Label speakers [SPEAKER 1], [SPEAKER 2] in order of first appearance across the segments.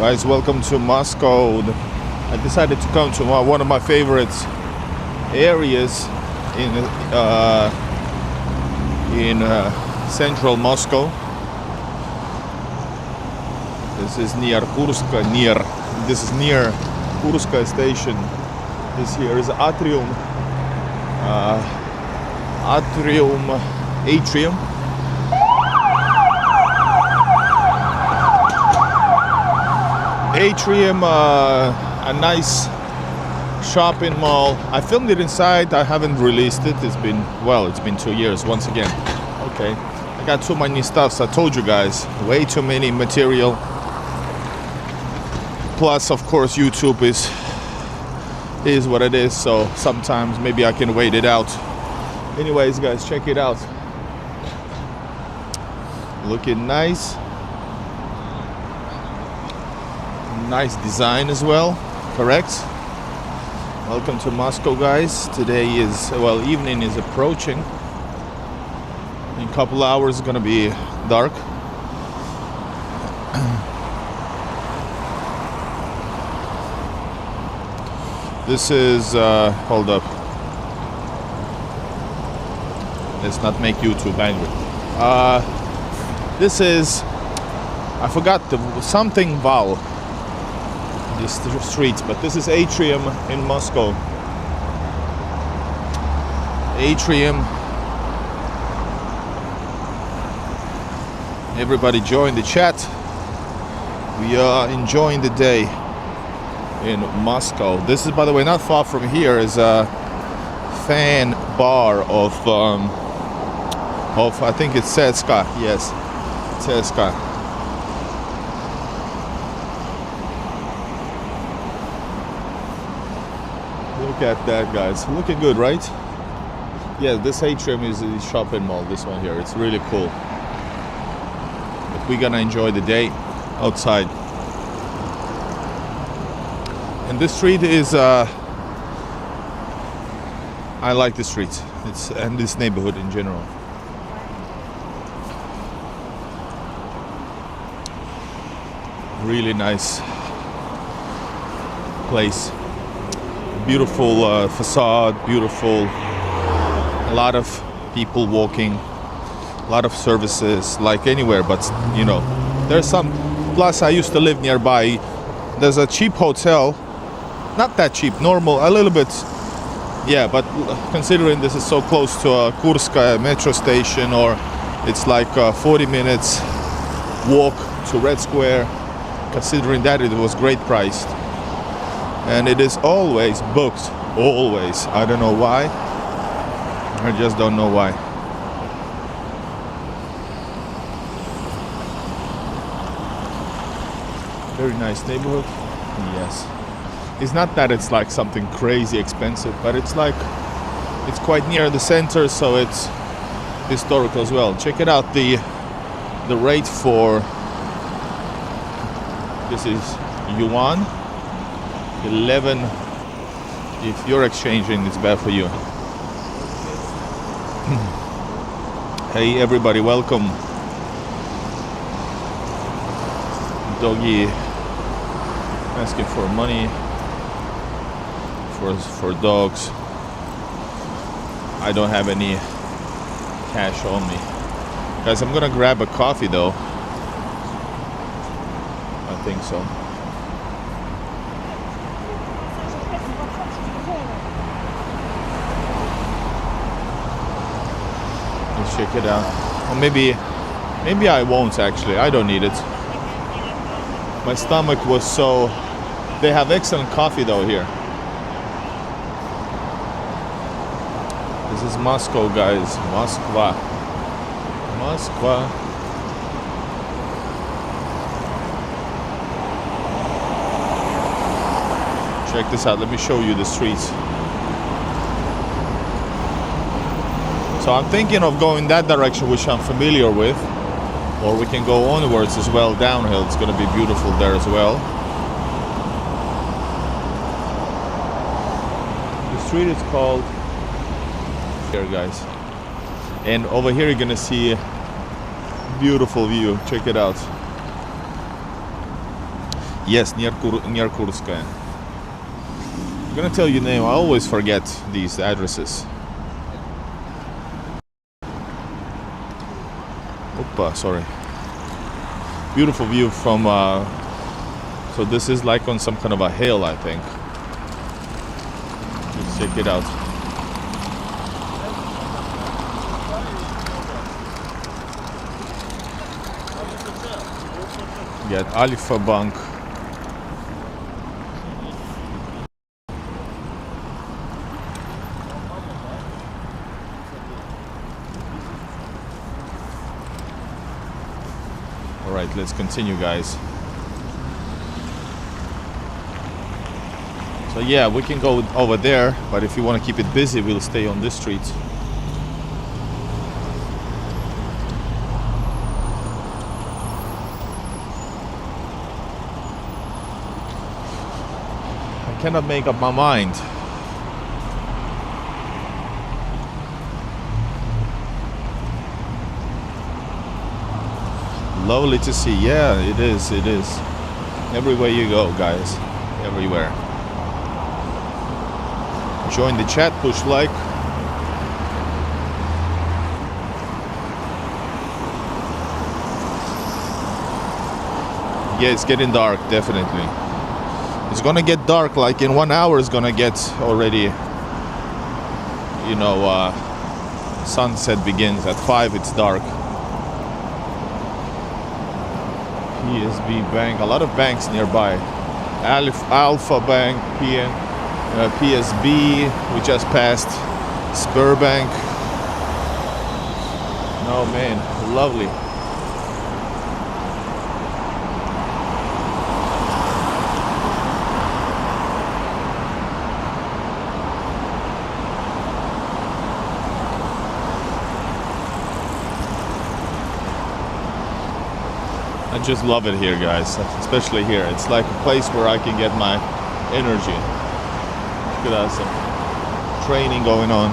[SPEAKER 1] Guys, welcome to Moscow. I decided to come to one of my favorite areas in central Moscow. This is near Kurska, this is near Kurska station. This here is atrium, atrium. Atrium, a nice shopping mall. I filmed it inside. I haven't released it. It's been 2 years once again. Okay, I got too many stuffs. I told you guys, way too many material. Plus, of course, YouTube is what it is. So sometimes maybe I can wait it out. Anyways, guys, check it out. Looking nice. Nice design as well, correct? Welcome to Moscow, guys. Today is, evening is approaching. In a couple hours it's gonna be dark. This is, hold up. Let's not make YouTube angry. This is, I forgot something Val. This street, but this is Atrium in Moscow. Atrium. Everybody join the chat. We are enjoying the day in Moscow. This is, by the way, not far from here. Is a fan bar of I think it's Tsetska. Yes, Tsetska. Look at that, guys. Looking good, right? Yeah, this atrium is a shopping mall, this one here. It's really cool. But we're gonna enjoy the day outside. And this street is I like the street. And this neighborhood in general. Really nice place. Beautiful facade, beautiful, a lot of people walking, a lot of services, like anywhere, but you know, there's some, plus I used to live nearby. There's a cheap hotel, not that cheap, normal, a little bit, yeah, but considering this is so close to a Kurska metro station, or it's like 40 minutes walk to Red Square, considering that it was great priced. And it is always booked, always. I don't know why. I just don't know why. Very nice neighborhood. Yes. It's not that it's like something crazy expensive, but it's like, it's quite near the center, so it's historical as well. Check it out, the rate for, this is yuan. 11. If you're exchanging, it's bad for you. Hey everybody, welcome. Doggy asking for money for dogs. I don't have any cash on me. Guys, I'm gonna grab a coffee though. I think so. Check it out. Or maybe I won't actually. I don't need it. My stomach was so... They have excellent coffee though here. This is Moscow, guys. Moskva. Check this out. Let me show you the streets. So I'm thinking of going that direction, which I'm familiar with, or we can go onwards as well, downhill. It's going to be beautiful there as well. The street is called here, guys, and over here you're going to see a beautiful view. Check it out. Yes, near Kurskaya. I'm gonna tell you name. I always forget these addresses. Opa, sorry. Beautiful view from. So this is like on some kind of a hill, I think. Let's check it out. Get Alpha Bank. All right, let's continue, guys. So yeah, we can go over there, but if you want to keep it busy, we'll stay on this street. I cannot make up my mind. Lovely to see. Yeah, it is. It is. Everywhere you go, guys. Everywhere. Join the chat, push like. Yeah, it's getting dark, definitely. It's gonna get dark, like in 1 hour it's gonna get already, you know, sunset begins. At 5 it's dark. PSB Bank, a lot of banks nearby. Alpha Bank, PSB, we just passed Sberbank. Oh man, lovely. I just love it here, guys, especially here. It's like a place where I can get my energy. Look at that, some training going on.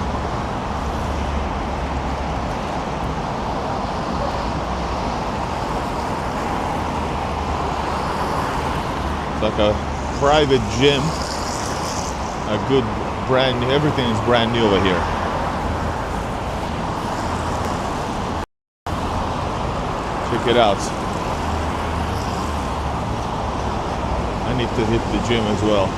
[SPEAKER 1] It's like a private gym. A good brand, everything is brand new over here. Check it out. I need to hit the gym as well.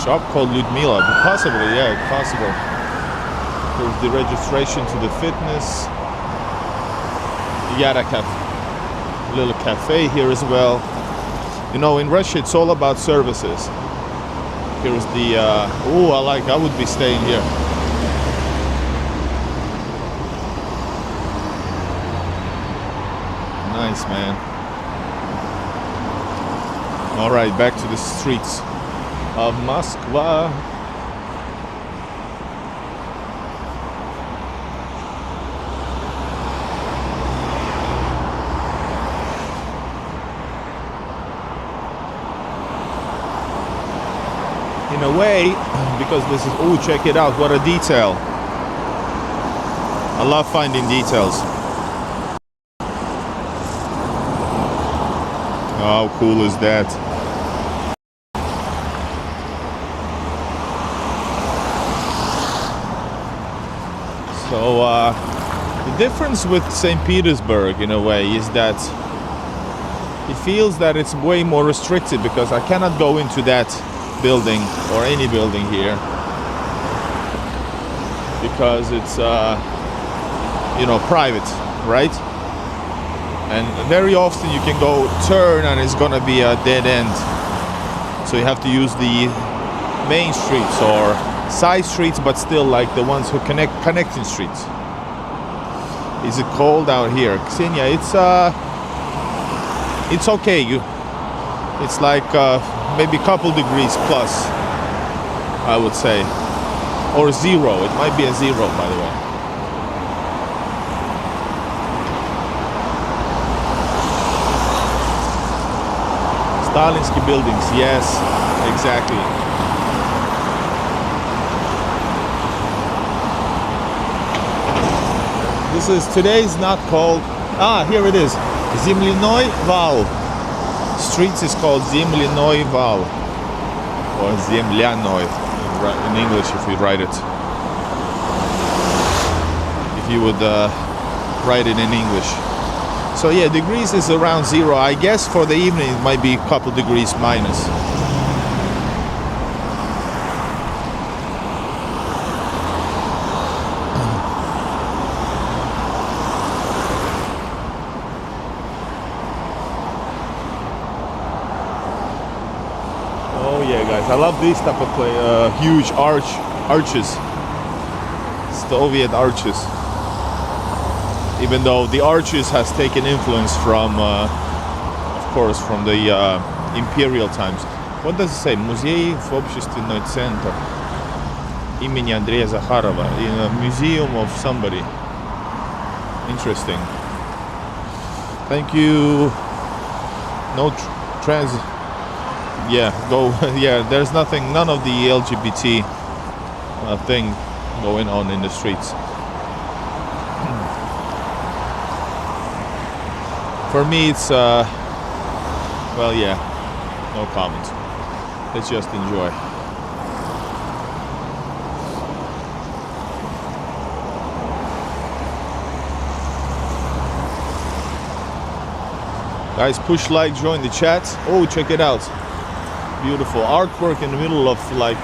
[SPEAKER 1] Shop called Ludmila, possibly, yeah, possible. There's the registration to the fitness. You got a little cafe here as well. You know, in Russia it's all about services. Here's the, I would be staying here. Nice, man. All right, back to the streets of Moscow. In a way, because this is, check it out, what a detail. I love finding details. How cool is that? So the difference with St. Petersburg in a way is that it feels that it's way more restricted, because I cannot go into that building or any building here because it's private, right? And very often you can go turn and it's gonna be a dead end. So you have to use the main streets or side streets, but still like the ones who connecting streets. Is it cold out here? Ksenia, it's okay. It's like maybe a couple degrees plus, I would say. Or 0. It might be a 0, by the way. Stalinsky buildings, yes, exactly. This is today's not called. Here it is. Земляной вал. Streets is called Земляной вал or Земляной in English if you write it. If you would write it in English. So yeah, degrees is around 0. I guess for the evening it might be a couple degrees minus. Oh yeah, guys, I love these type of huge arches, Soviet arches. Even though the arches has taken influence from, of course, from the imperial times. What does it say? Музей в общественный центр имени Андрея Захарова. In a museum of somebody. Interesting. Thank you. No trans. Yeah, go. Yeah, there's nothing. None of the LGBT thing going on in the streets. For me, it's, well, yeah, no comment. Let's just enjoy. Guys, push like, join the chat. Oh, check it out. Beautiful artwork in the middle of like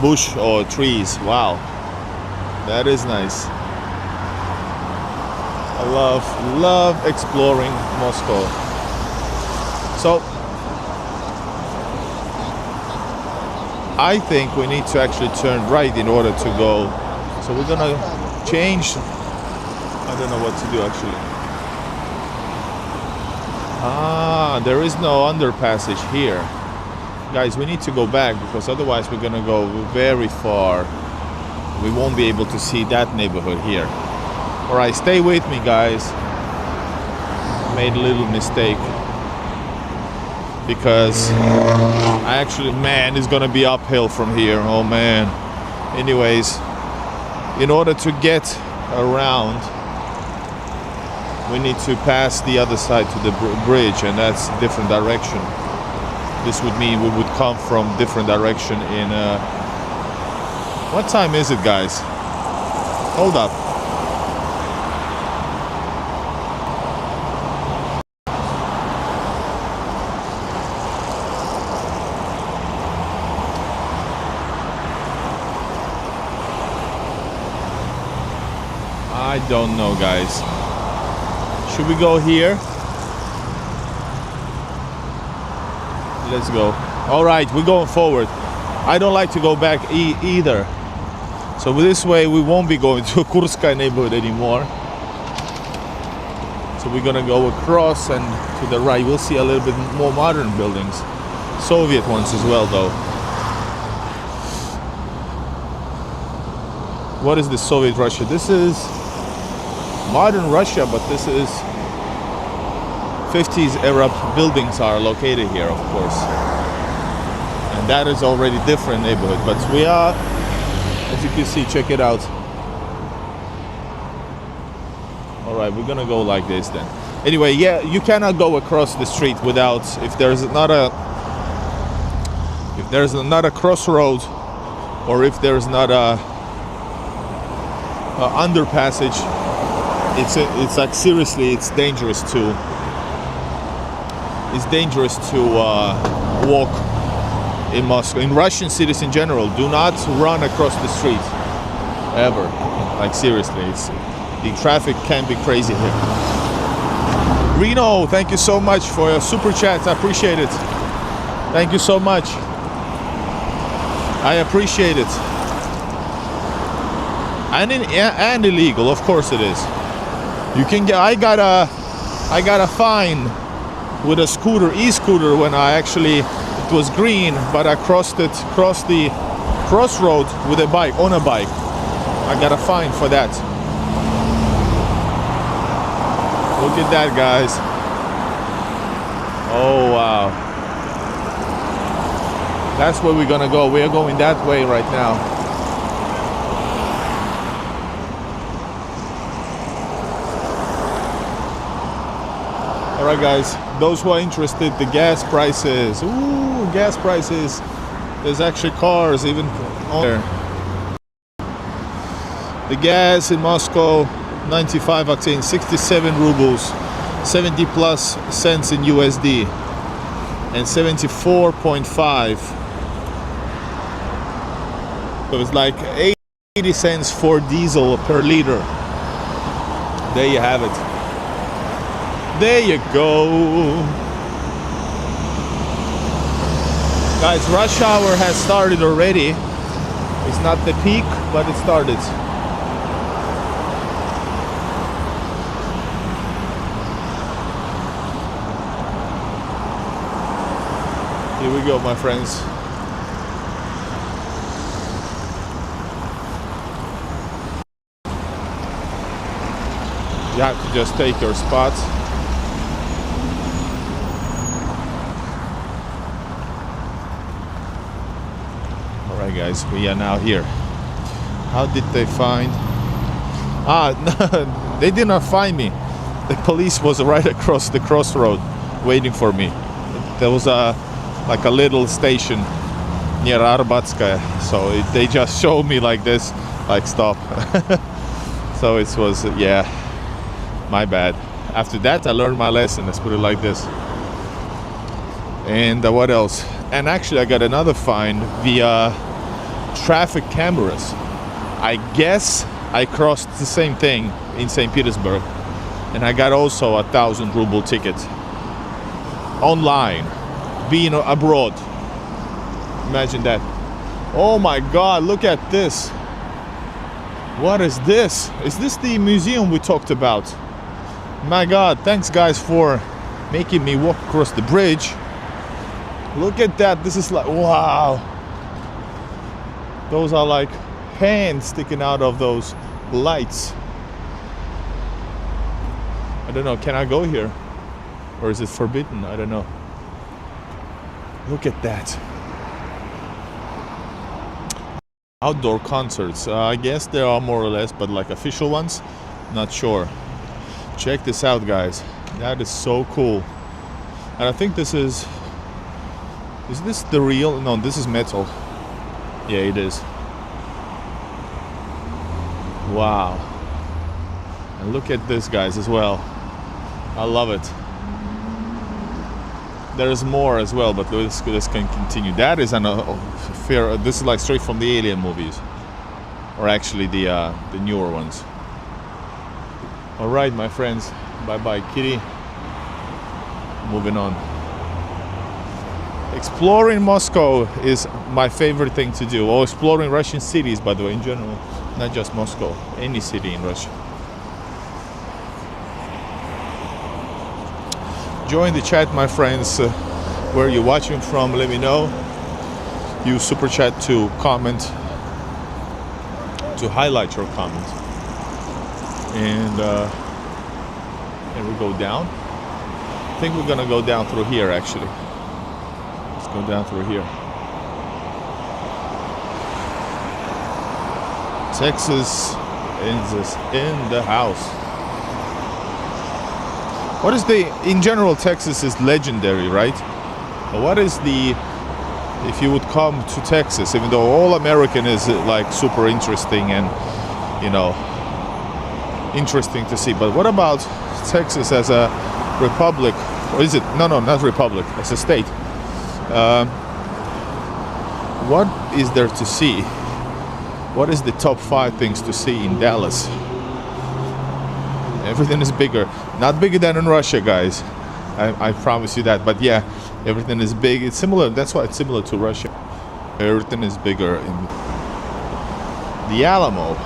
[SPEAKER 1] bush or trees. Wow, that is nice. I love exploring Moscow. So I think we need to actually turn right in order to go. So we're gonna change. I don't know what to do actually. There is no underpassage here. Guys, we need to go back because otherwise we're gonna go very far. We won't be able to see that neighborhood here. Alright, stay with me, guys. Made a little mistake because I actually, man, it's gonna be uphill from here. Oh man. Anyways, in order to get around, we need to pass the other side to the bridge, and that's a different direction. This would mean we would come from different direction in what time is it, guys? Hold up. I don't know, guys. Should we go here? Let's go. All right, we're going forward. I don't like to go back either. So this way we won't be going to Kurskaya neighborhood anymore. So we're gonna go across and to the right. We'll see a little bit more modern buildings. Soviet ones as well, though. What is this Soviet Russia? This is modern Russia, but this is 50s era buildings are located here, of course. And that is already different neighborhood. But we are, as you can see, check it out. All right, we're gonna go like this then. Anyway, yeah, you cannot go across the street without, if there's not a crossroad, or if there's not a underpassage. It's like, seriously, it's dangerous to walk in Moscow. In Russian cities in general, do not run across the street ever. Like, seriously, the traffic can be crazy here. Reno, thank you so much for your super chat. I appreciate it. Thank you so much. I appreciate it. And illegal, of course it is. You can get. I got a fine with a scooter, e-scooter, when it was green, but I crossed the crossroad with a bike, on a bike. I got a fine for that. Look at that, guys. Oh wow. That's where we're gonna go. We are going that way right now. All right, guys, those who are interested, the gas prices. Ooh, gas prices. There's actually cars even on there. The gas in Moscow, 95 octane, 67 rubles, 70 plus cents in USD, and 74.5. So it's like 80 cents for diesel per liter. There you have it. There you go. Guys, rush hour has started already. It's not the peak, but it started. Here we go, my friends. You have to just take your spot. Alright guys, we are now here. How did they find? No, they did not find me. The police was right across the crossroad waiting for me. There was like a little station near Arbatskaya, so they just showed me like this, like stop. So it was, yeah, my bad. After that I learned my lesson, let's put it like this. And what else? And actually I got another fine via traffic cameras. I guess I crossed the same thing in St. Petersburg, and I got also a 1,000 ruble ticket online, being abroad. Imagine that. Oh my god, look at this. What is this? Is this the museum we talked about? My god, thanks guys for making me walk across the bridge. Look at that. This is like, wow. Those are like hands sticking out of those lights. I don't know, can I go here? Or is it forbidden? I don't know. Look at that. Outdoor concerts. I guess there are more or less, but like official ones, not sure. Check this out, guys. That is so cool. And I think this is this the real? No, this is metal. Yeah, it is. Wow. And look at this, guys, as well. I love it. There's more as well, but this can continue. That is an fair. This is like straight from the Alien movies, or actually the newer ones. All right, my friends. Bye bye, kitty. Moving on. Exploring Moscow is my favorite thing to do. Or exploring Russian cities, by the way, in general, not just Moscow. Any city in Russia. Join the chat, my friends. Where you're watching from, let me know. Use super chat to comment, to highlight your comment. And we go down. I think we're gonna go down through here actually. Let's go down through here. Texas is in the house. What is in general, Texas is legendary, right? But what is if you would come to Texas, even though all American is like super interesting and, you know, interesting to see, but what about Texas as a republic? Or is it, no, not republic, as a state? What is there to see? What is the top 5 things to see in Dallas? Everything is bigger. Not bigger than in Russia, guys. I promise you that. But yeah, everything is big. It's similar. That's why it's similar to Russia. Everything is bigger. The Alamo.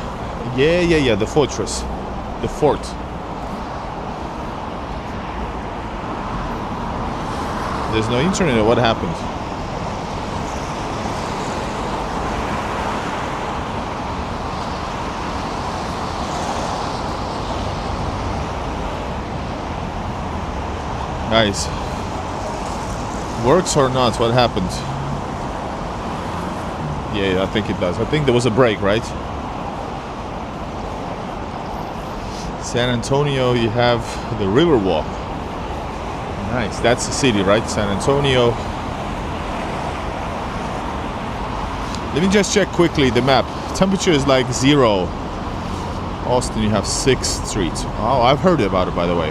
[SPEAKER 1] Yeah. The fortress. The fort. There's no internet. What happened? Guys, works or not? What happened? Yeah, I think it does. I think there was a break, right? San Antonio, you have the Riverwalk. Nice. That's the city, right? San Antonio. Let me just check quickly the map. Temperature is like 0. Austin, you have 6th Street. Oh, I've heard about it, by the way.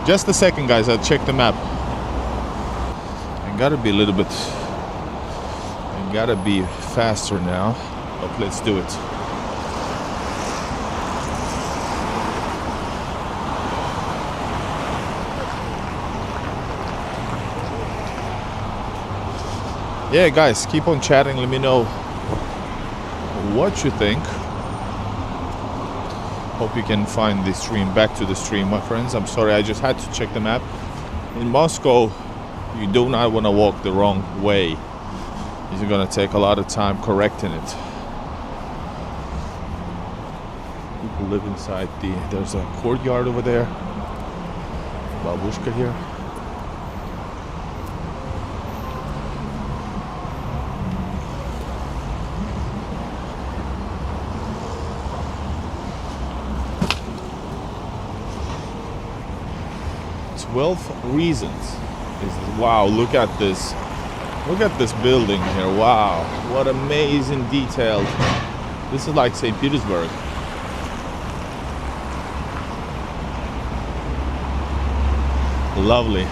[SPEAKER 1] Just a second, guys. I'll check the map. I gotta be a little bit... I gotta be faster now. But let's do it. Yeah, guys, keep on chatting. Let me know what you think. Hope you can find the stream. Back to the stream, my friends. I'm sorry, I just had to check the map. In Moscow, you do not want to walk the wrong way. You're gonna take a lot of time correcting it. People live inside there's a courtyard over there. Babushka here. Reasons is wow, look at this building here. Wow, what amazing detail. This is like St. Petersburg. Lovely.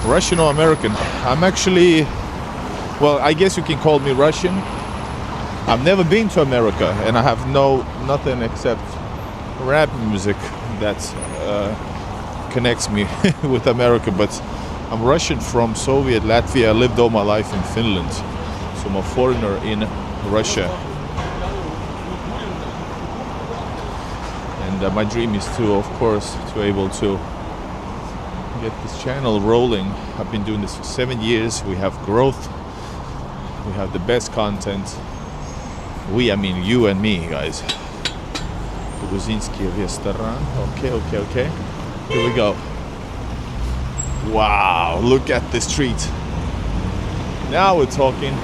[SPEAKER 1] Russian or American? I'm actually, well, I guess you can call me Russian. I've never been to America and I have nothing except rap music that's connects me with America, but I'm Russian from Soviet Latvia. I lived all my life in Finland, so I'm a foreigner in Russia. And my dream is to, of course, to able to get this channel rolling. I've been doing this for 7 years. We have growth. We have the best content. I mean you and me, guys. Gruzinski restaurant. Okay. Here we go. Wow, look at the street. Now we're talking.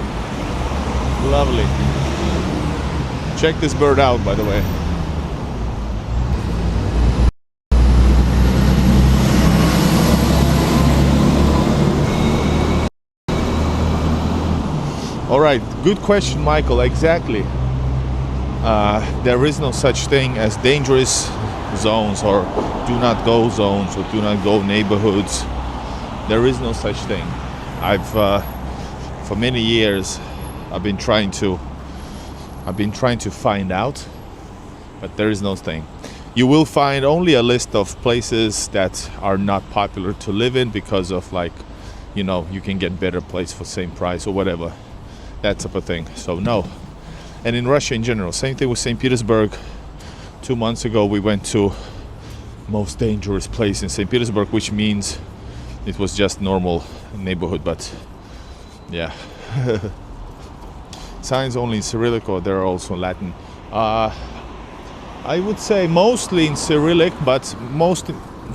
[SPEAKER 1] Lovely. Check this bird out, by the way. All right, good question, Michael. Exactly. There is no such thing as dangerous zones or do not go zones or do not go neighborhoods. There is no such thing. For many years I've been trying to find out, but there is no thing. You will find only a list of places that are not popular to live in because of, like, you know, you can get better place for same price or whatever, that type of thing. So no. And in Russia in general, same thing with St. Petersburg. 2 months ago we went to most dangerous place in St. Petersburg, which means it was just normal neighborhood, but yeah. Signs only in Cyrillic, or they're also Latin? I would say mostly in Cyrillic, but most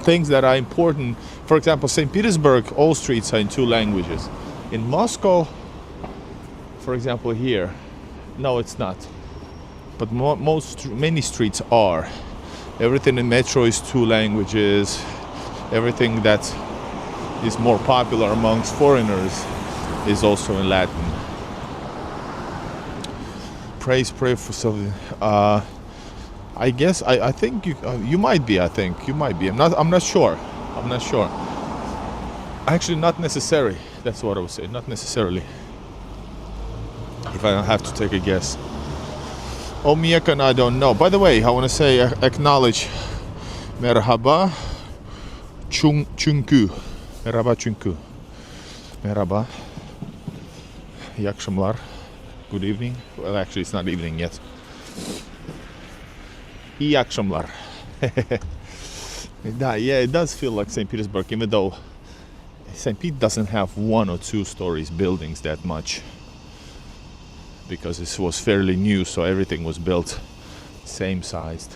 [SPEAKER 1] things that are important, for example, St. Petersburg, all streets are in 2 languages. In Moscow, for example, here, no, it's not. But many streets are. Everything in metro is 2 languages. Everything that is more popular amongst foreigners is also in Latin. Pray for Sylvia. I guess I think you might be. I think you might be. I'm not sure. Actually, not necessary. That's what I would say. Not necessarily. If I have to take a guess. Omiyakan, I don't know. By the way, I want to say acknowledge Merhaba Chunku. Merhaba Chunku. Merhaba. Yakshamlar. Good evening. Well, actually, it's not evening yet. Yakshamlar. Yeah, it does feel like St. Petersburg, even though St. Pete doesn't have 1 or 2 stories buildings that much, because this was fairly new, so everything was built same sized.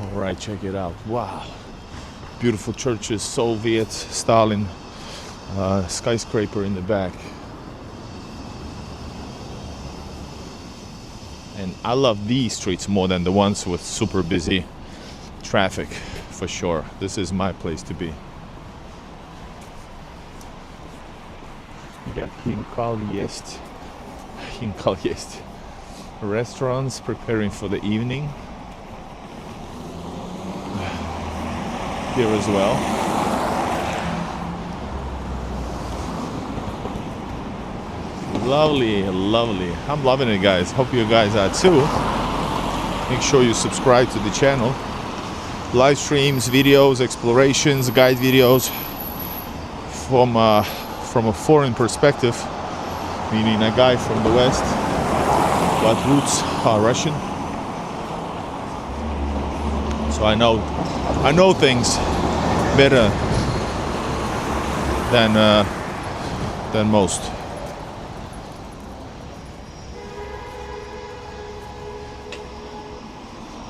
[SPEAKER 1] All right, check it out. Wow, beautiful churches, Soviet, Stalin, skyscraper in the back. And I love these streets more than the ones with super busy traffic. for sure. This is my place to be. Yeah, Hinkal jest. Restaurants preparing for the evening. Here as well. Lovely, lovely. I'm loving it, guys. Hope you guys are too. Make sure you subscribe to the channel. Live streams, videos, explorations, guide videos from a foreign perspective, meaning a guy from the West, but roots are Russian. So I know things better than most.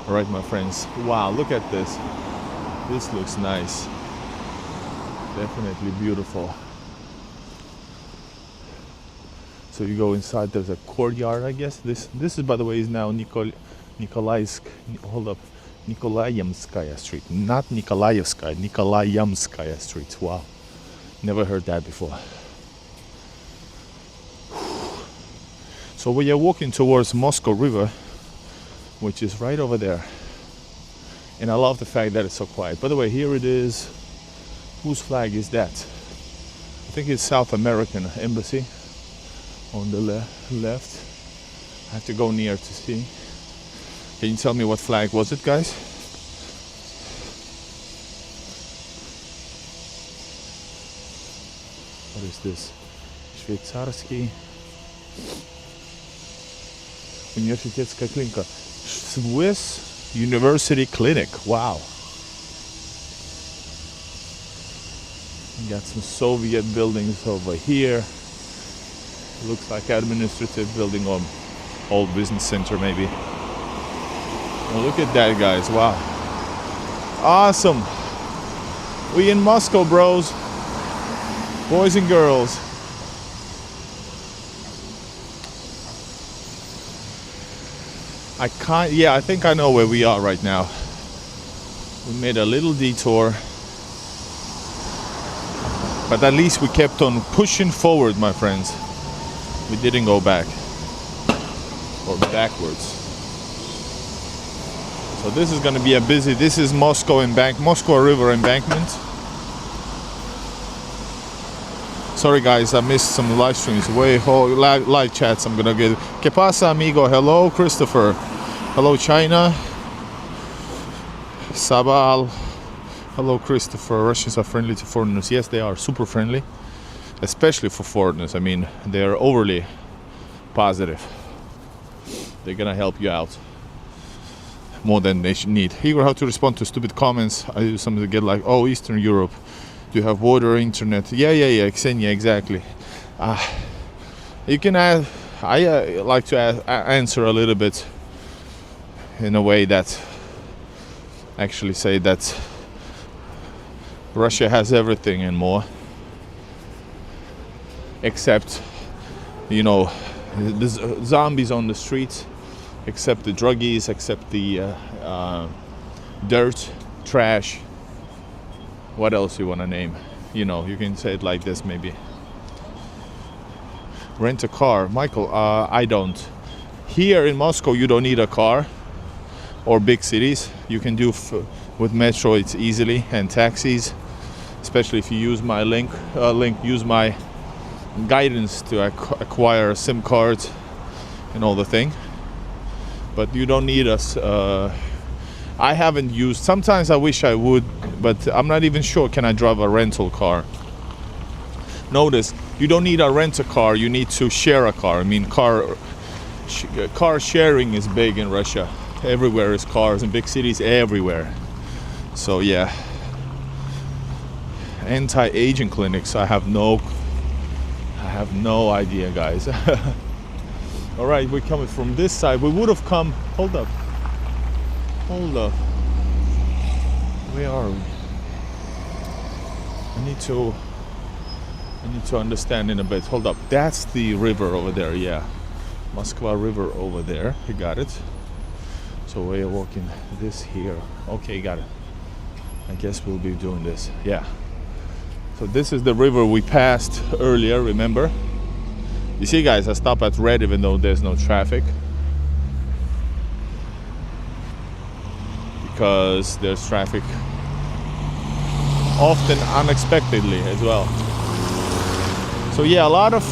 [SPEAKER 1] All right, my friends. Wow, look at this. This looks nice. Definitely beautiful. So you go inside. There's a courtyard, I guess. This is, by the way, is now Nikolaysk. Hold up. Nikolayemskaya Street, not Nikolaevskaya, Nikolayemskaya Street. Wow, never heard that before. So we are walking towards Moscow River, which is right over there. And I love the fact that it's so quiet. By the way, here it is. Whose flag is that? I think it's South American Embassy on the left. I have to go near to see. Can you tell me what flag was it, guys? What is this? Швейцарский университетская клиника. Swiss University Clinic. Wow. We got some Soviet buildings over here. Looks like administrative building or old business center maybe. Oh, look at that, guys. Wow. Awesome. We in Moscow, bros. Boys and girls. I think I know where we are right now. We made a little detour. But at least we kept on pushing forward, my friends. We didn't go back. Or backwards. So this is going to be a busy. This is Moscow River embankment. Sorry guys, I missed some live streams. Live chats. I'm gonna get. ¿Qué pasa, amigo? Hello, Christopher. Hello, China. Sabal. Hello, Christopher. Russians are friendly to foreigners. Yes, they are super friendly, especially for foreigners. I mean, they're overly positive. They're gonna help you out more than they should need. Igor, how to respond to stupid comments? I do something to get like, oh, Eastern Europe, do you have water, internet? Yeah, Xenia, exactly. You can add. I like to answer a little bit in a way that actually say that Russia has everything and more, except, you know, the zombies on the streets, except the druggies, except the dirt, trash. What else you want to name? You know, you can say it like this maybe. Rent a car. Michael, I don't. Here in Moscow, you don't need a car, or big cities. You can do with metro, it's easily, and taxis, especially if you use my use my guidance to acquire a SIM card and all the thing. But you don't need us. I haven't used. Sometimes I wish I would, but I'm not even sure. Can I drive a rental car? Notice, you don't need a rent a car. You need to share a car. I mean, car sharing is big in Russia. Everywhere is cars in big cities. Everywhere. So yeah. Anti-aging clinics. I have no idea, guys. All right, we're coming from this side. We would have come. Hold up. Where are we? I need to understand in a bit. Hold up. That's the river over there. Yeah, Moskva River over there. You got it. So we're walking this here. Okay, got it. I guess we'll be doing this. Yeah. So this is the river we passed earlier, remember? You see, guys, I stop at red even though there's no traffic. Because there's traffic often unexpectedly as well. So yeah, a lot of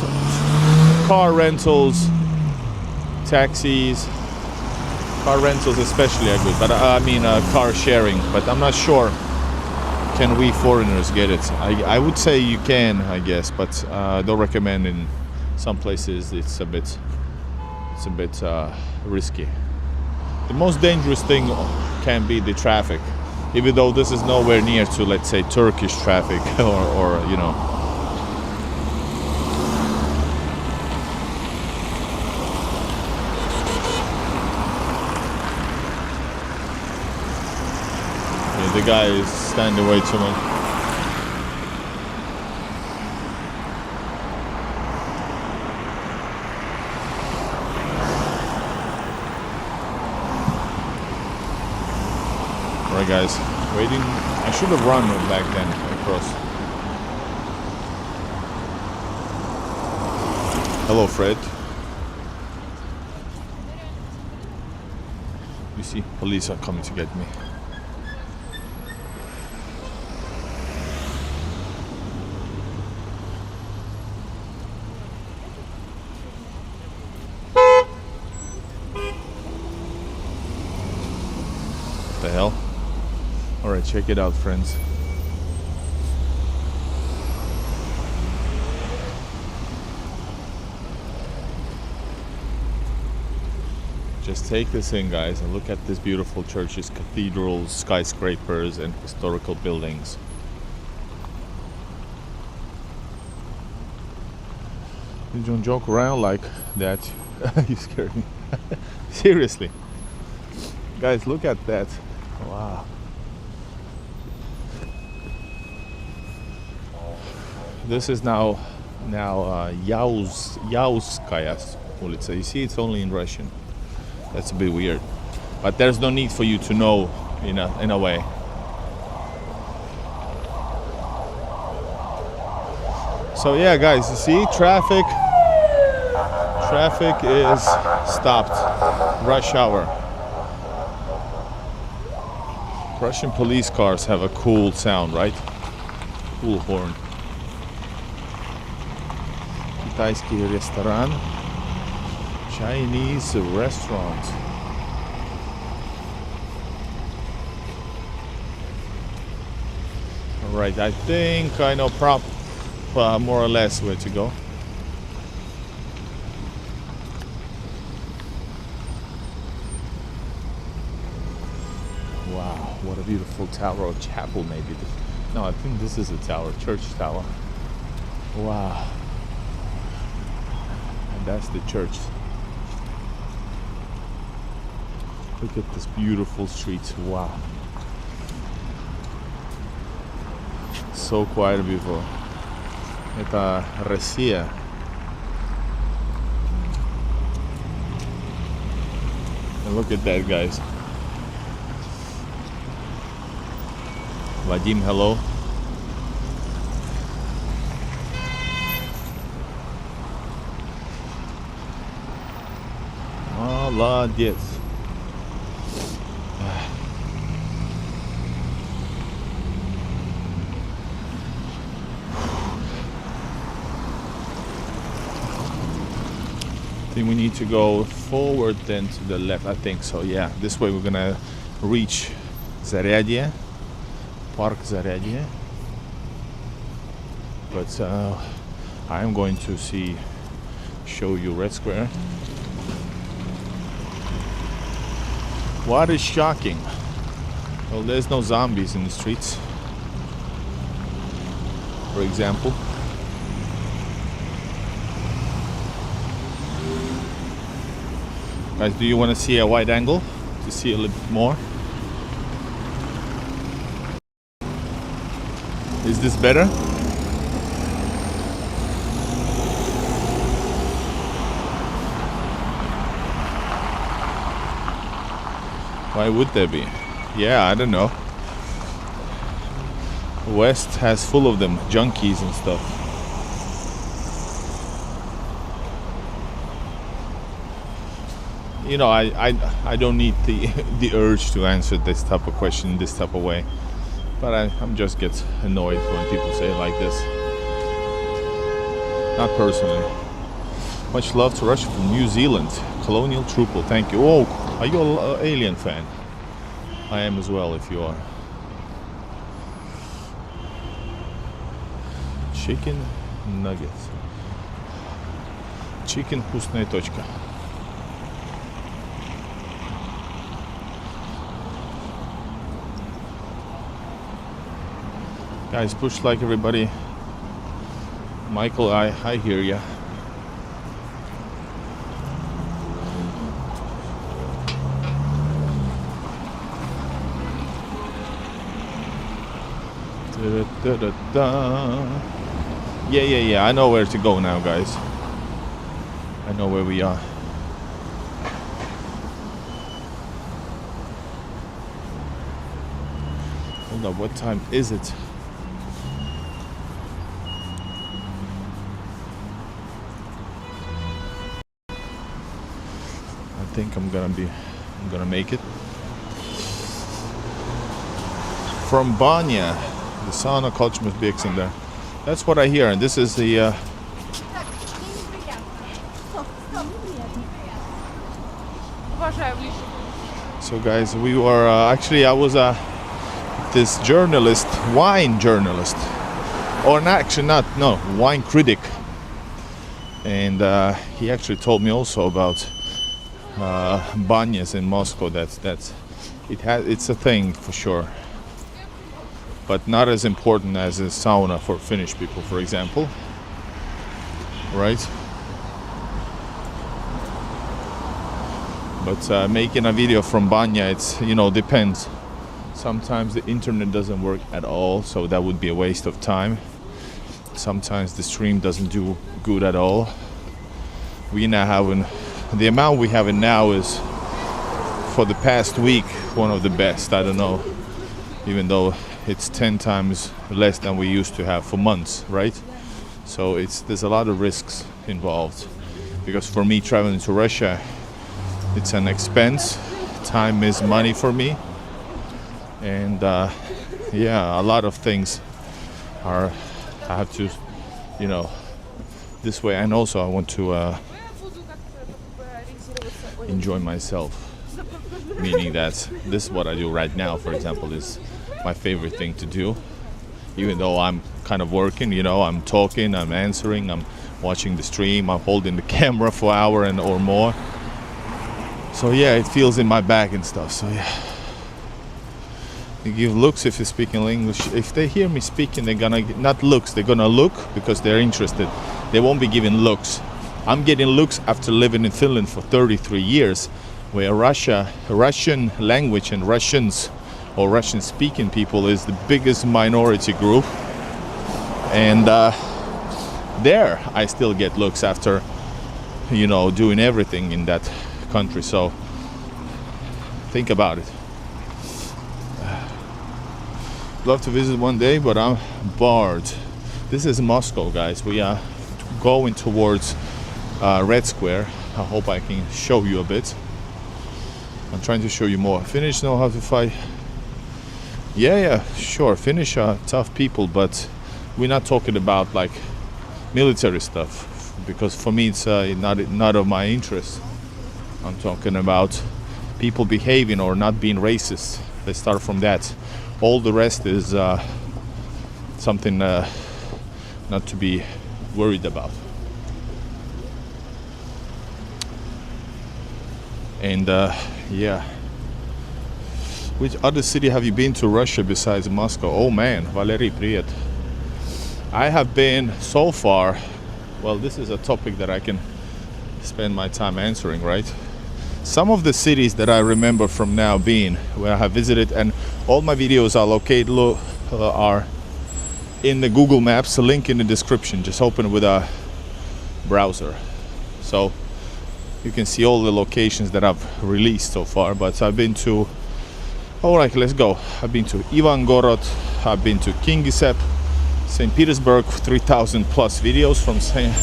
[SPEAKER 1] car rentals, taxis, car rentals especially are good, but I mean car sharing, but I'm not sure can we foreigners get it. I would say you can, I guess, but don't recommend. In some places it's a bit risky. The most dangerous thing can be the traffic, even though this is nowhere near to, let's say, Turkish traffic or you know. Yeah, the guy is standing way too much. Alright guys, waiting. I should have run back then across. Hello Fred. You see, police are coming to get me. What the hell? Alright, check it out, friends. Just take this in, guys, and look at these beautiful churches, cathedrals, skyscrapers, and historical buildings. You don't joke around like that. You scared me. Seriously. Guys, look at that. Wow. This is now Yauskaya ulica. You see, it's only in Russian. That's a bit weird, but there's no need for you to know in a way. So yeah, guys, you see, traffic is stopped. Rush hour. Russian police cars have a cool sound, right? Cool horn. Китайский ресторан, Chinese restaurant. All right, I think I know more or less where to go. Wow, what a beautiful tower or chapel, maybe. No, I think this is a tower, church tower. Wow. And that's the church. Look at this beautiful street. Wow. So quiet and beautiful. Это Россия. And look at that, guys. Vadim, hello. Молодец. I think we need to go forward then to the left. I think so, yeah. This way we're gonna reach Zaryadye, Park Zaryadye. But I'm going to show you Red Square. What is shocking? Well, there's no zombies in the streets, for example. Guys, do you want to see a wide angle to see a little bit more? Is this better? Why would there be? Yeah, I don't know. West has full of them, junkies and stuff. You know, I don't need the urge to answer this type of question this type of way, but I'm just get annoyed when people say it like this. Not personally. Much love to Russia from New Zealand. Colonial Trooper, thank you. Oh, are you an Alien fan? I am as well, if you are. Chicken nuggets. Chicken вкусная точка. Guys, push like everybody. Michael, I hear ya. Yeah. I know where to go now, guys. I know where we are. Hold up, what time is it? I think I'm gonna make it. From Banya, the sauna culture must be in there. That's what I hear, and this is the so guys, we were actually I was this journalist, wine journalist, or wine critic, and he actually told me also about banyas in Moscow. It's a thing for sure, but not as important as a sauna for Finnish people, for example, right? But making a video from banya, it's, you know, depends. Sometimes the internet doesn't work at all, so that would be a waste of time. Sometimes the stream doesn't do good at all. We now having the amount we have now is for the past week one of the best. I don't know, even though it's 10 times less than we used to have for months, right? So there's a lot of risks involved, because for me traveling to Russia, it's an expense. Time is money for me, and yeah, a lot of things I have to, you know, this way. And also I want to enjoy myself, meaning that this is what I do right now, for example, is my favorite thing to do. Even though I'm kind of working, you know, I'm talking, I'm answering, I'm watching the stream, I'm holding the camera for an hour or more. So yeah, it feels in my bag and stuff. So yeah, you give looks if you're speaking English. If they hear me speaking, they're gonna not looks. They're gonna look because they're interested. They won't be giving looks. I'm getting looks after living in Finland for 33 years, where Russian language and Russians or Russian-speaking people is the biggest minority group, and there I still get looks after, you know, doing everything in that country. So think about it. Love to visit one day, but I'm bored. This is Moscow, guys. We are going towards Red Square. I hope I can show you a bit. I'm trying to show you more. Finnish know how to fight. Yeah, sure. Finnish are tough people, but we're not talking about like military stuff, because for me it's not of my interest. I'm talking about people behaving or not being racist. Let's start from that. All the rest is something not to be worried about. And yeah. Which other city have you been to Russia besides Moscow? Oh man, Valery, привет. I have been so far, well, this is a topic that I can spend my time answering, right? Some of the cities that I remember from now being where I have visited, and all my videos are located are in the Google Maps, a link in the description. Just open with a browser, so you can see all the locations that I've released so far. But I've been to All right, let's go. I've been to Ivangorod, I've been to Kingisepp, St. Petersburg, 3,000 plus videos from St.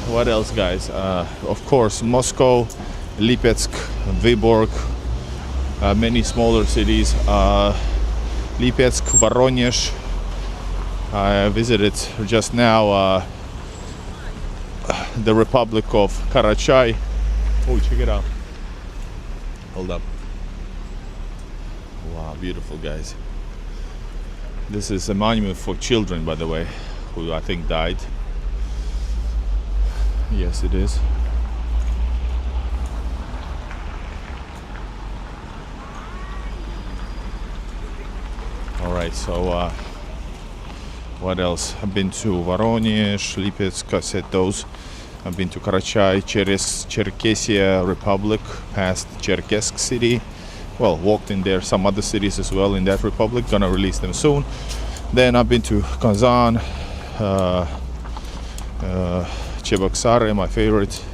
[SPEAKER 1] What else, guys? Of course, Moscow, Lipetsk, Vyborg, many smaller cities. Lipetsk, Voronezh. I visited just now the Republic of Karachay. Oh, check it out. Hold up. Wow, beautiful, guys. This is a monument for children, by the way, who I think died. Yes, it is. All right, so what else? I've been to Voronezh, Lipetsk, I said those. I've been to Karachay, Cherkessia Republic, past Cherkesk city. Well, walked in there, some other cities as well in that republic, gonna release them soon. Then I've been to Kazan, Cheboksary, my favorite,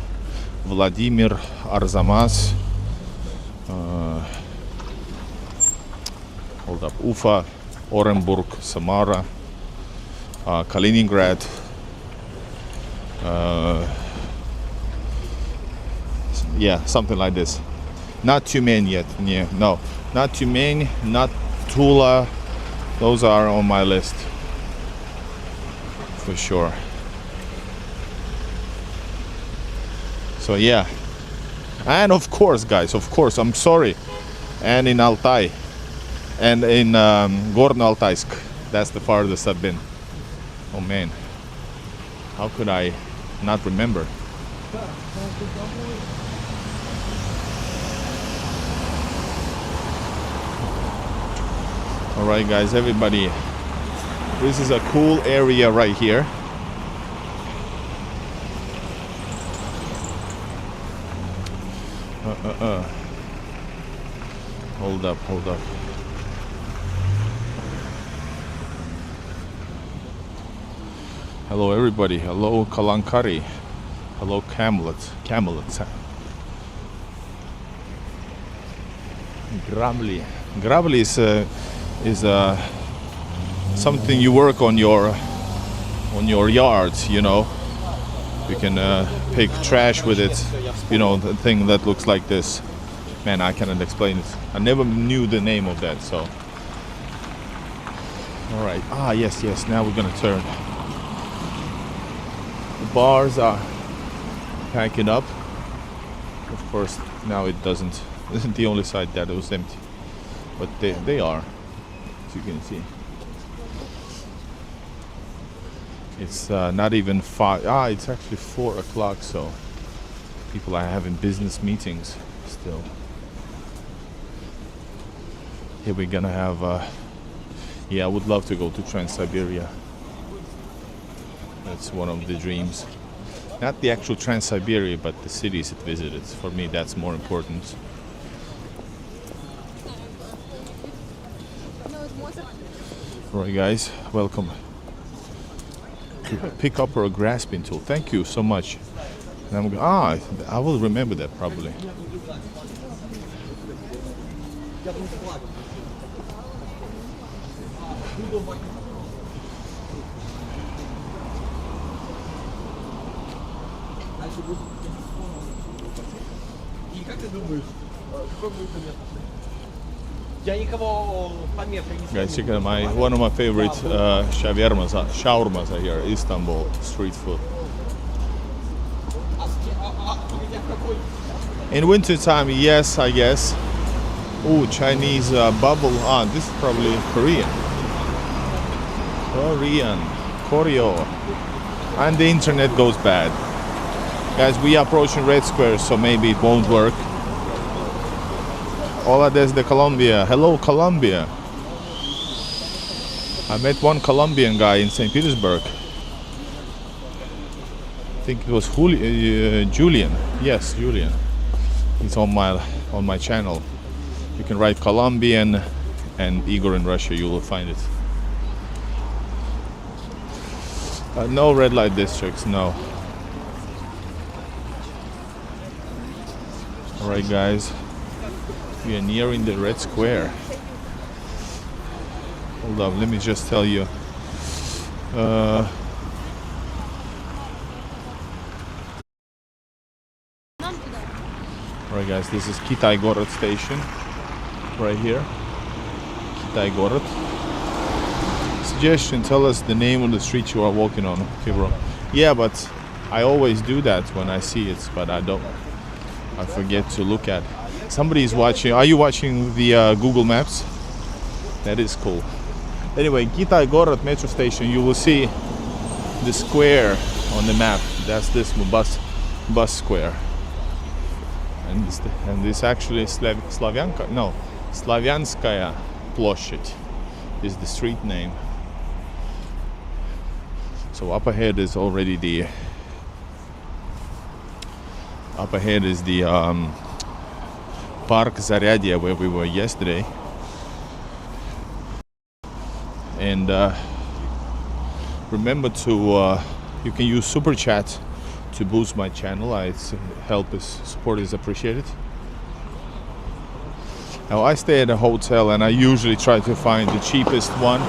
[SPEAKER 1] Vladimir, Arzamas, hold up, Ufa, Orenburg, Samara, Kaliningrad, yeah, something like this. Not Tyumen yet, yeah, no, not Tyumen, not Tula. Those are on my list for sure. So yeah, and of course, guys, of course, I'm sorry, and in Altai, and in Gorno-Altaysk, that's the farthest I've been. Oh man, how could I not remember? All right, guys, everybody, this is a cool area right here. Hold up, hold up. Hello, everybody. Hello, Kalankari. Hello, Camelot. Grabli. Grabli is something you work on your yards. You know, you can pick trash with it. You know, the thing that looks like this. Man, I cannot explain it. I never knew the name of that. So, all right. Ah, yes. Now we're gonna turn. The bars are packing up. Of course, now it doesn't. This is the only side that was empty, but they are, as you can see. It's not even 5. It's actually 4 o'clock. So people are having business meetings still. Here we're gonna have. Yeah, I would love to go to Trans-Siberia. That's one of the dreams. Not the actual Trans-Siberia, but the cities it visited. For me, that's more important. Alright, guys, welcome to pick up our grasping tool. Thank you so much. And I will remember that probably. Guys, check out one of my favorite shawarmas are here, Istanbul street food. In winter time, yes, I guess. Oh, Chinese bubble. This is probably Korean. Koryo. And the internet goes bad. Guys, we are approaching Red Square, so maybe it won't work. Hola desde Colombia. Hello, Colombia. I met one Colombian guy in St. Petersburg. I think it was Julian. Yes, Julian. He's on my channel. You can write Colombian and Igor in Russia. You will find it. No red light districts. No. All right, guys. We are nearing the Red Square. Hold up, let me just tell you. Alright guys, this is Kitai-Gorod station. Right here. Kitai-Gorod. Suggestion, tell us the name of the street you are walking on. Okay bro. Yeah, but I always do that when I see it, but I forget to look at. Somebody is watching. Are you watching the Google Maps? That is cool. Anyway, Kitai-Gorod metro station, you will see the square on the map. That's this bus square. And this actually Slavianskaya площадь is the street name. So up ahead is already the Park Zaryadia where we were yesterday. And remember to you can use super chat to boost my channel. Support is appreciated. Now I stay at a hotel and I usually try to find the cheapest one,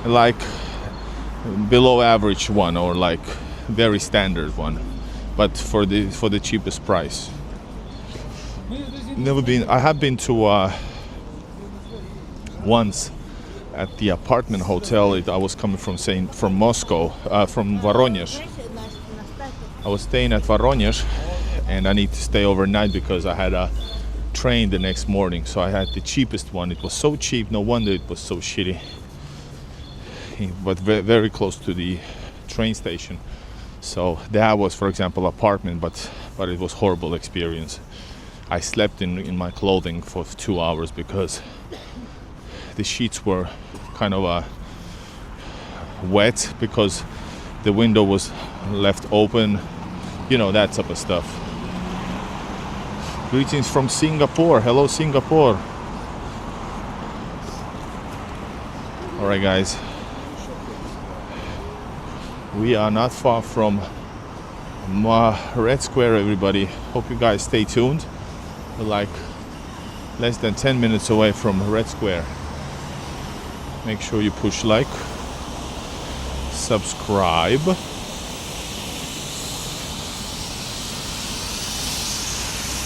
[SPEAKER 1] like below average one, or like very standard one, but for the cheapest price. I have been to once at the apartment hotel. I was coming from Moscow, from Voronezh. I was staying at Voronezh, and I need to stay overnight because I had a train the next morning. So I had the cheapest one. It was so cheap, no wonder it was so shitty. But very close to the train station. So that was, for example, apartment, but it was horrible experience. I slept in my clothing for 2 hours because the sheets were kind of wet because the window was left open, you know, that type of stuff. Greetings from Singapore. Hello Singapore. Alright guys, we are not far from Red Square, everybody. Hope you guys stay tuned. We're like less than 10 minutes away from Red Square. Make sure you push like, subscribe.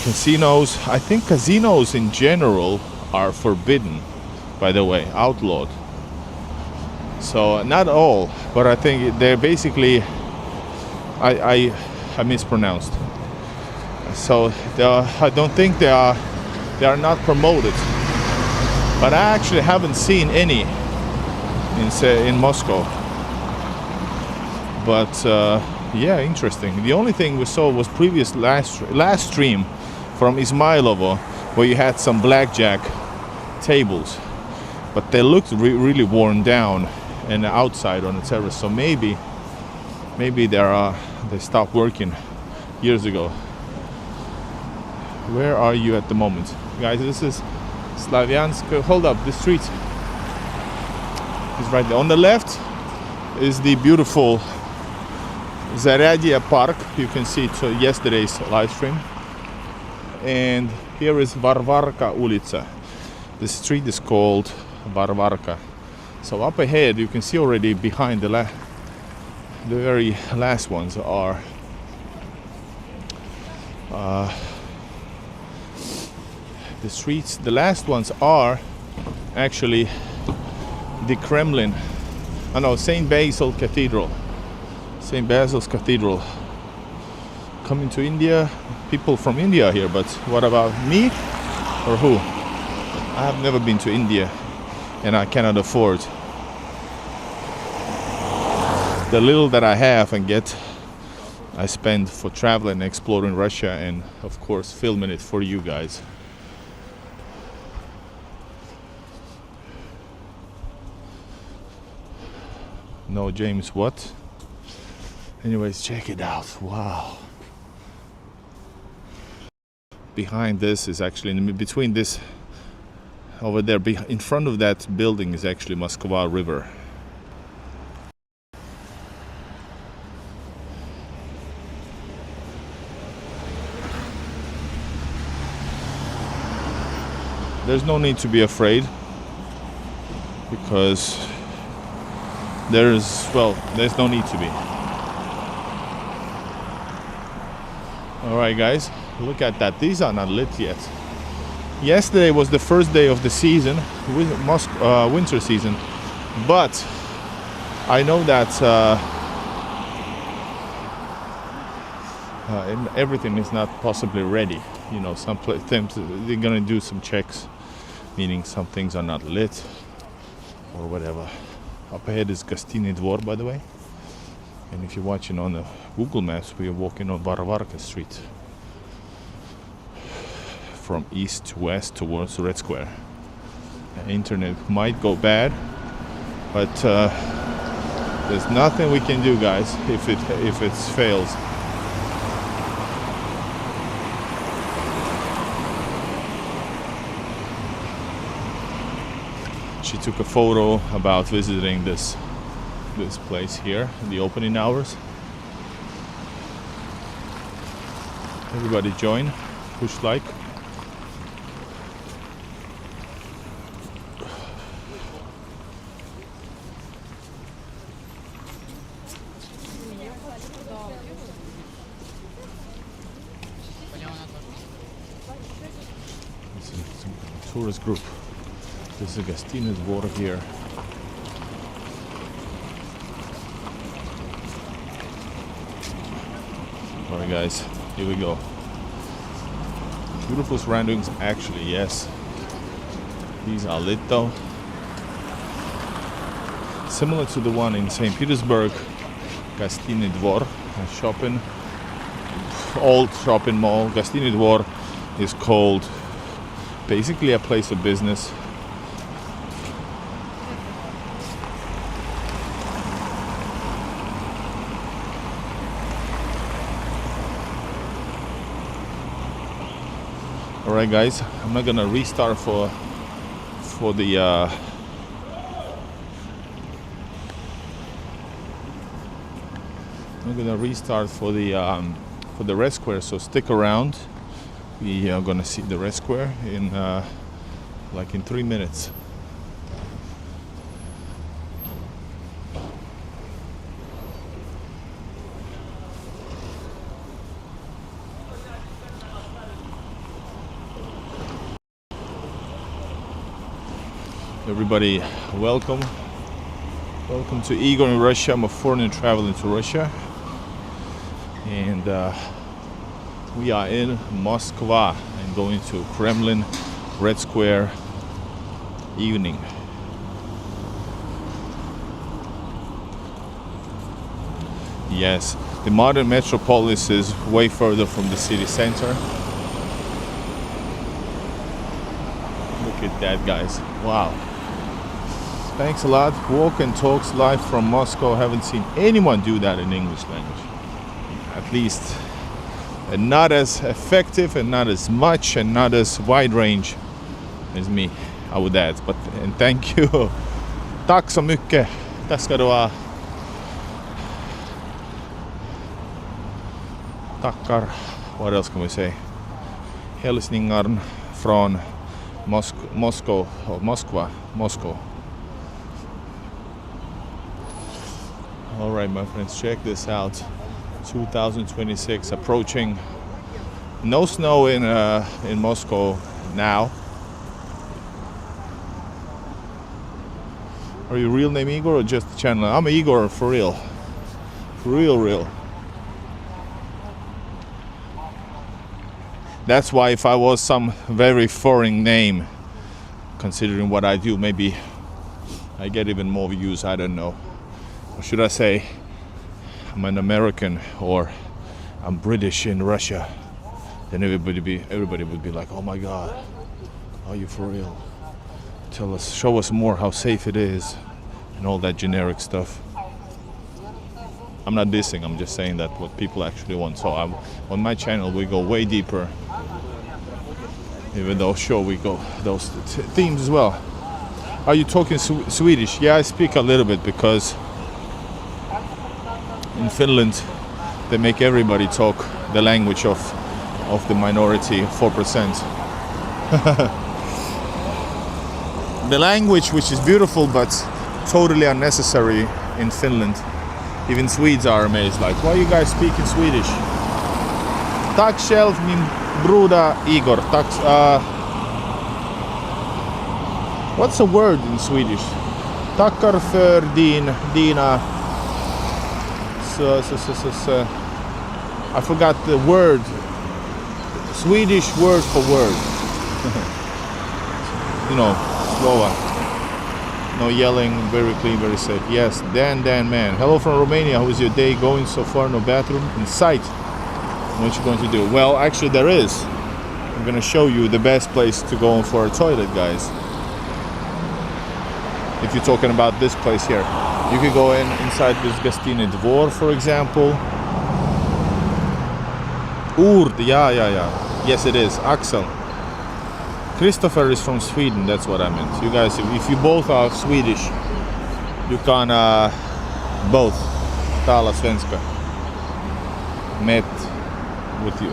[SPEAKER 1] Casinos, I think casinos in general are forbidden, by the way, outlawed. So not all, but I think they're basically, I mispronounced. So I don't think they are not promoted. But I actually haven't seen any in Moscow. But yeah, interesting. The only thing we saw was last stream from Ismailovo, where you had some blackjack tables, but they looked really worn down and outside on the terrace. So maybe they stopped working years ago. Where are you at the moment, guys? This is Slaviansk. Hold up, the street is right there. On the left is the beautiful Zaryadia Park. You can see it yesterday's live stream. And here is Varvarka Ulica. The street is called Varvarka. So up ahead, you can see already behind the very last ones are the streets. The last ones are actually the Kremlin. I know, St. Basil's Cathedral. St. Basil's Cathedral. Coming to India, people from India here, but what about me or who? I have never been to India and I cannot afford the little that I have and I spend for traveling, exploring Russia, and of course filming it for you guys. No, James, what? Anyways, check it out. Wow. Behind this is actually, between this over there, in front of that building is actually Moskva River. there's no need to be afraid, because there's no need to be. All right, guys, look at that. These are not lit yet. Yesterday was the first day of the season, winter season, but I know that everything is not possibly ready. You know, some things they're gonna do some checks, meaning some things are not lit or whatever. Up ahead is Gostiny Dvor, by the way. And if you're watching on the Google Maps, we are walking on Varvarka Street from east to west towards Red Square. The internet might go bad, but there's nothing we can do, guys, if it fails. She took a photo about visiting this place here in the opening hours. Everybody join, push like. This is a tourist group. This is Gostiny Dvor here. Alright guys, here we go. Beautiful surroundings, actually, yes. These are lit though. Similar to the one in St. Petersburg, Gostiny Dvor, a shopping, old shopping mall. Gostiny Dvor is called basically a place of business. Alright guys, I'm not gonna restart for the Red Square, so stick around. We are gonna see the Red Square in like in 3 minutes. Everybody, welcome to Igor in Russia. I'm a foreigner traveling to Russia, and we are in Moscow and going to Kremlin, Red Square evening. Yes, the modern metropolis is way further from the city center. Look at that, guys. Wow. Thanks a lot. Walk and talks live from Moscow. Haven't seen anyone do that in English language. At least not as effective and not as much and not as wide range as me, I would add. But and thank you. Tack så mycket. Tack ska du ha. Tackar. What else can we say? Hälsningar från Moscow. All right, my friends, check this out. 2026 approaching. No snow in Moscow now. Are you real name Igor or just the channel? I'm Igor for real. For real. That's why if I was some very foreign name, considering what I do, maybe I get even more views, I don't know. Or should I say I'm an American or I'm British in Russia? Then everybody would be like, oh my God, are you for real? Show us more how safe it is and all that generic stuff. I'm not dissing, I'm just saying that what people actually want. So on my channel we go way deeper, even though sure we go those themes as well. Are you talking Swedish? Yeah, I speak a little bit because in Finland they make everybody talk the language of the minority 4%. the language, which is beautiful but totally unnecessary in Finland. Even Swedes are amazed, like, why you guys speak in Swedish? Tack själv min broda Igor. Tack, what's a word in Swedish? Tackar för dina... I forgot the word. Swedish word for word. You know, Slova. No yelling, very clean, very safe. Yes, Dan man. Hello from Romania. How is your day going so far? No bathroom in sight. What you going to do? Well, actually there is. I'm gonna show you the best place to go for a toilet, guys. If you're talking about this place here, you could go inside this Gastine Dvor, for example. Urd, yeah. Yes, it is. Axel. Christopher is from Sweden, that's what I meant. You guys, if you both are Swedish, you can both tala svenska. Met with you,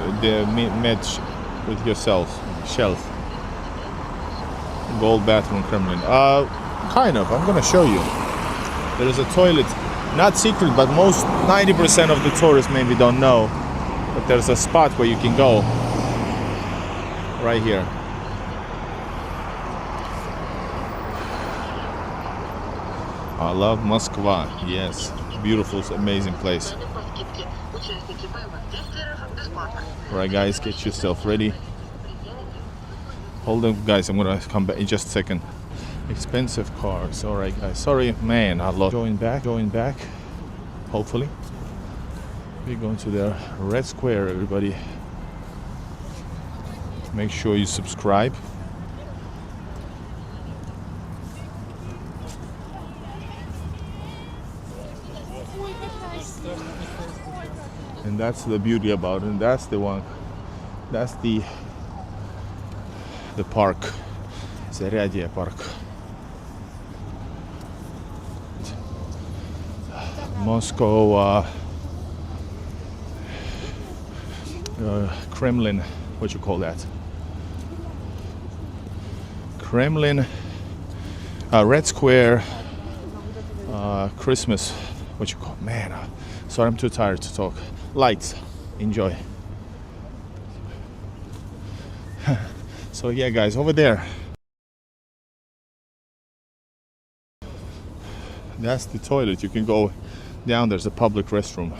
[SPEAKER 1] met with yourself. Shelf. Gold bathroom Kremlin. Kind of. I'm gonna show you. There is a toilet, not secret, but most 90% of the tourists maybe don't know. But there's a spot where you can go. Right here. I love Moscow. Yes, beautiful, amazing place. Alright guys, get yourself ready. Hold on guys, I'm gonna come back in just a second. Expensive cars. Alright guys, sorry man, I lost. Going back, hopefully. We're going to the Red Square, everybody. Make sure you subscribe. And that's the beauty about it. And that's the one. That's the park. Зарядье park. Moscow Kremlin, what you call that? Kremlin, Red Square, Christmas, what you call? Man, sorry, I'm too tired to talk. Lights, enjoy. So yeah, guys, over there. That's the toilet. You can go down. There's a public restroom.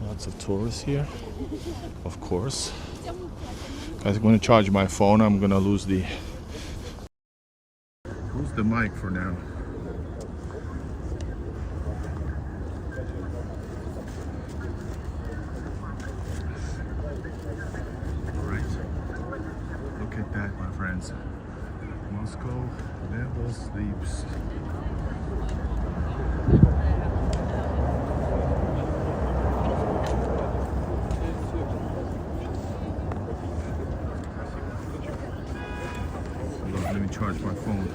[SPEAKER 1] Lots of tourists here, of course. Guys, I'm going to charge my phone. I'm going to lose the mic for now. Alright, look at that, my friends. Moscow never sleeps. Let me charge my phone.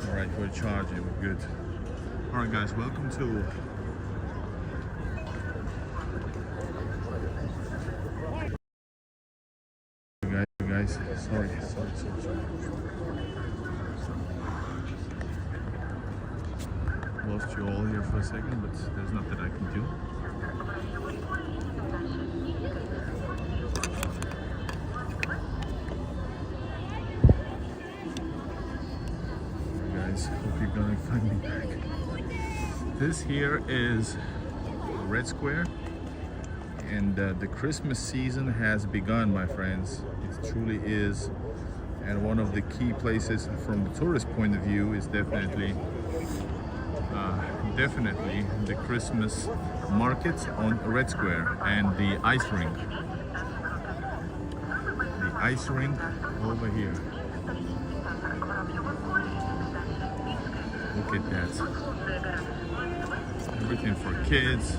[SPEAKER 1] Alright, we're charging, we're good. Alright guys, welcome to guys, sorry. Lost you all here for a second, but there's nothing I can do. Guys, hope you're gonna find me back. This here is Red Square, and the Christmas season has begun, my friends. It truly is. And one of the key places from the tourist point of view is definitely the Christmas market on Red Square and the ice rink. The ice rink over here. Look at that. everything for kids.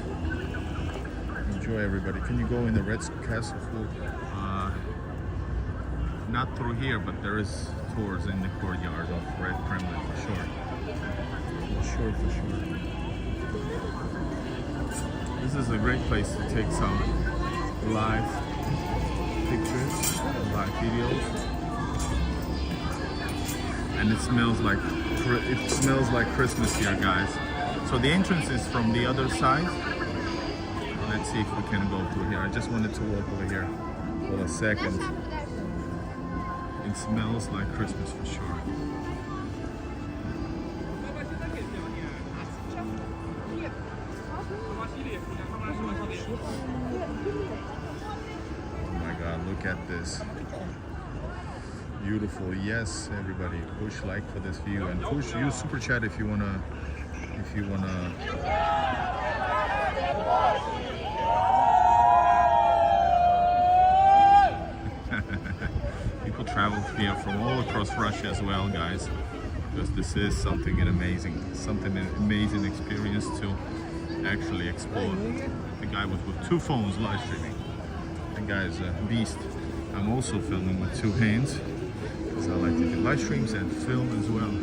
[SPEAKER 1] Enjoy, everybody. Can you go in the Red Castle? Not through here, but there is tours in the courtyard of Red Kremlin for sure. For sure. This is a great place to take some live pictures, live videos, and it smells like Christmas here, guys. So the entrance is from the other side. Let's see if we can go through here. I just wanted to walk over here for a second. It smells like Christmas for sure. Oh my God, look at this. Beautiful. Yes, everybody, push like for this view and use super chat if you wanna people travel here from all across Russia as well, guys, because this is something amazing experience to actually explore. The guy was with 2 phones live streaming. The guy is a beast. I'm also filming with 2 hands because I like to do live streams and film as well.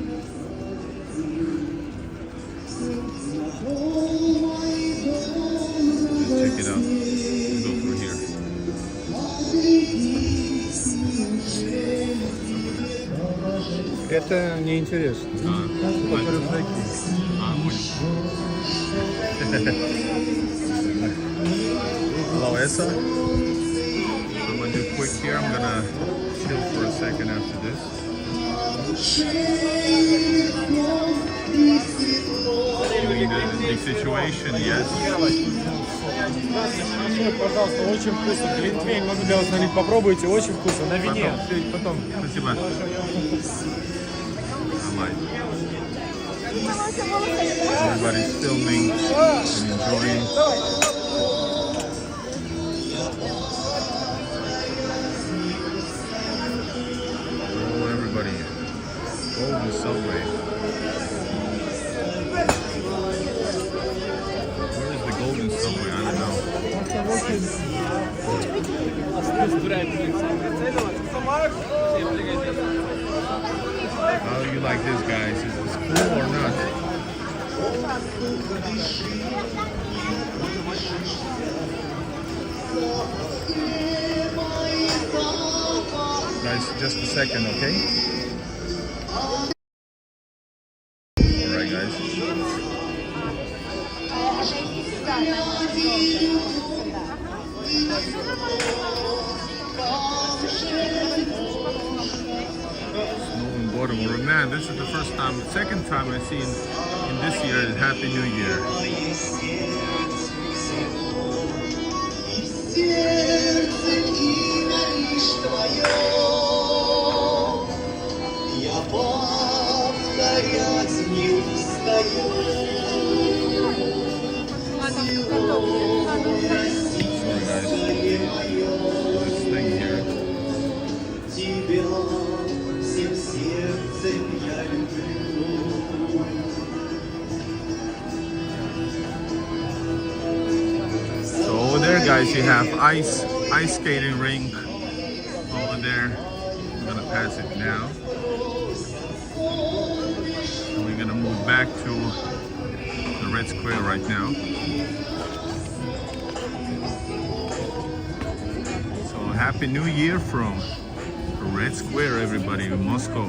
[SPEAKER 1] Check it out. Let's go through here.
[SPEAKER 2] Это неинтересно.
[SPEAKER 1] Hello, Essa. I'm gonna do quick here. I'm gonna chill for a second after this. Feeling the situation, yes.
[SPEAKER 2] Пожалуйста, очень вкусно. Глинтвейн могу для вас налить. Попробуйте, очень вкусно. На вине.
[SPEAKER 1] Потом. Спасибо. Everybody's filming and enjoying. Oh, everybody. Golden subway. Where is the golden subway? I don't know. How do you like this, guys? Is this cool or not? Guys, just a second, okay? Alright, guys. Snow and Baltimore. Man, this is the second time I see in this year is Happy New Year. Sorry, guys. This thing here. So over there, guys, you have ice skating rink over there. I'm gonna pass it now. And we're gonna move back to the Red Square right now. So Happy New Year from Red Square, everybody, in Moscow.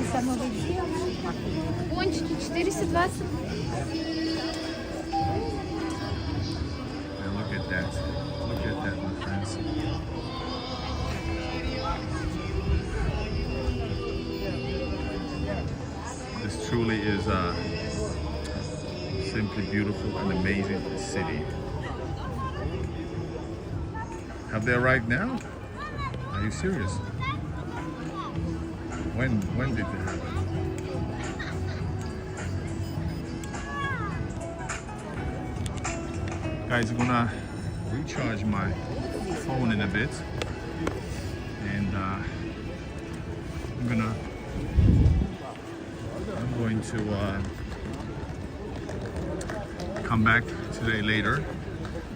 [SPEAKER 3] Пончики 420.
[SPEAKER 1] And look at that. Look at that, my friends. This truly is a simply beautiful and amazing city. Have they arrived now? Are you serious? When did it happen? Guys, I'm gonna recharge my phone in a bit, and I'm going to come back today later.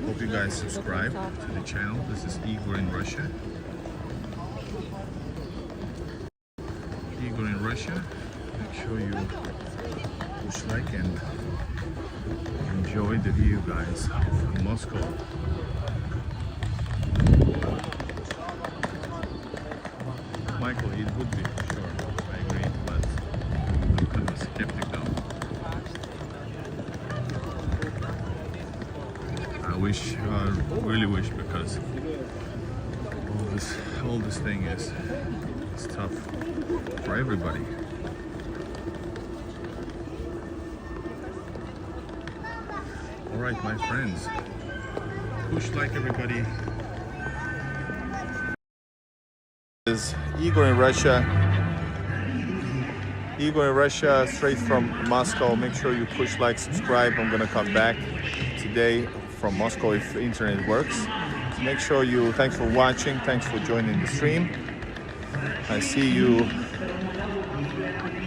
[SPEAKER 1] Hope you guys subscribe to the channel. This is Igor in Russia. Igor in Russia. Make sure you push like and enjoy the view, guys, of Moscow. Michael, it would be, sure, I agree, but I'm kind of skeptic though. I wish, really wish, because all this thing is tough for everybody. All right, my friends, push like everybody. Is Igor in Russia. Igor in Russia, straight from Moscow. Make sure you push like, subscribe. I'm gonna come back today from Moscow if the internet works. So make sure you, thanks for watching, thanks for joining the stream. I see you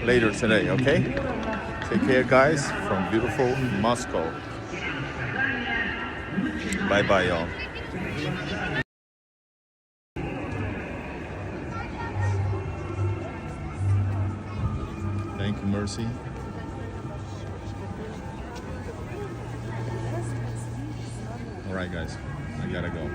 [SPEAKER 1] later today, okay? Take care, guys, from beautiful Moscow. Bye-bye, y'all. Thank you, Mercy. All right, guys, I gotta go.